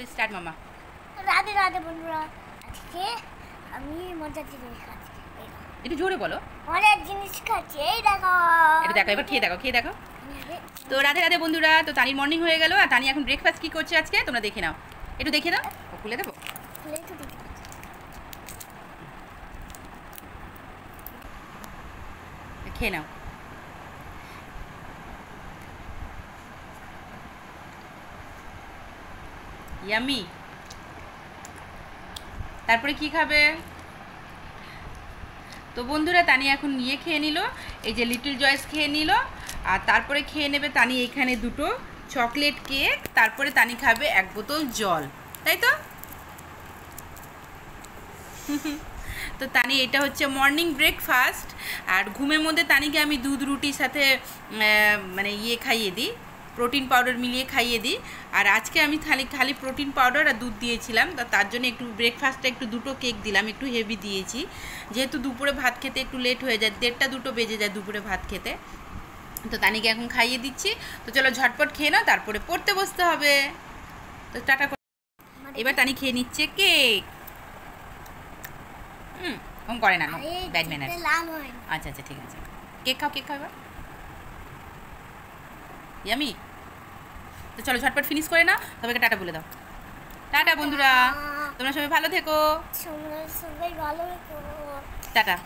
Start মামা। রাধে রাধে বন্ধুরা, আজকে আমি মজার জিনিস খাচ্ছি। একটু জোরে বলো। অনেক জিনিস খাচ্ছি, এই দেখো। এটা দেখো, এবার খেয়ে দেখো, খেয়ে দেখো। তো রাধে রাধে বন্ধুরা, তো তানির মর্নিং হয়ে গেল আর তানি এখন ব্রেকফাস্ট কি করছে আজকে তোমরা দেখে নাও। একটু দেখিয়ে দাও, খুলে দেবো। খেয়ে নাও। ইয়ামি। তারপরে কি খাবে? তো বন্ধুরা, তানি এখন নিয়ে খেয়ে নিল, এই যে লিটল জয়েস খেয়ে নিল, আর তারপরে খেয়ে নেবে তানি এখানে দুটো চকলেট কেক, তারপরে তানি খাবে এক বোতল জল, তাই তো? তো তানি এটা হচ্ছে মর্নিং ব্রেকফাস্ট। আর ঘুমের মধ্যে তানিকে আমি দুধ রুটির সাথে মানে খাইয়ে দিই, প্রোটিন পাউডার মিলিয়ে খাইয়ে দিই। আর আজকে আমি খালি প্রোটিন পাউডার আর দুধ দিয়েছিলাম, তার জন্য একটু ব্রেকফাস্টে একটু দুটো কেক দিলাম, একটু হেভি দিয়েছি, যেহেতু দুপুরে ভাত খেতে একটু লেট হয়ে যায়, 1:30-2 বেজে যায় দুপুরে ভাত খেতে। তো তানিকে এখন খাইয়ে দিচ্ছি। তো চলো ঝটপট খেয়ে নাও, তারপরে পড়তে বসতে হবে। তো টাটা। এবার তানি খেয়ে নিচ্ছে কেক। ওম করে না, ব্যাড ম্যানার। আচ্ছা আচ্ছা, ঠিক আছে, কেক খাও, কেক খাও এবার। ইয়ামি। তো চলো ঝটপট ফিনিশ করে নাও, সবাইকে টাটা বলে দাও। টাটা বন্ধুরা, তোমরা সবাই ভালো থেকো। সবাই ভালো থেকো। টাটা।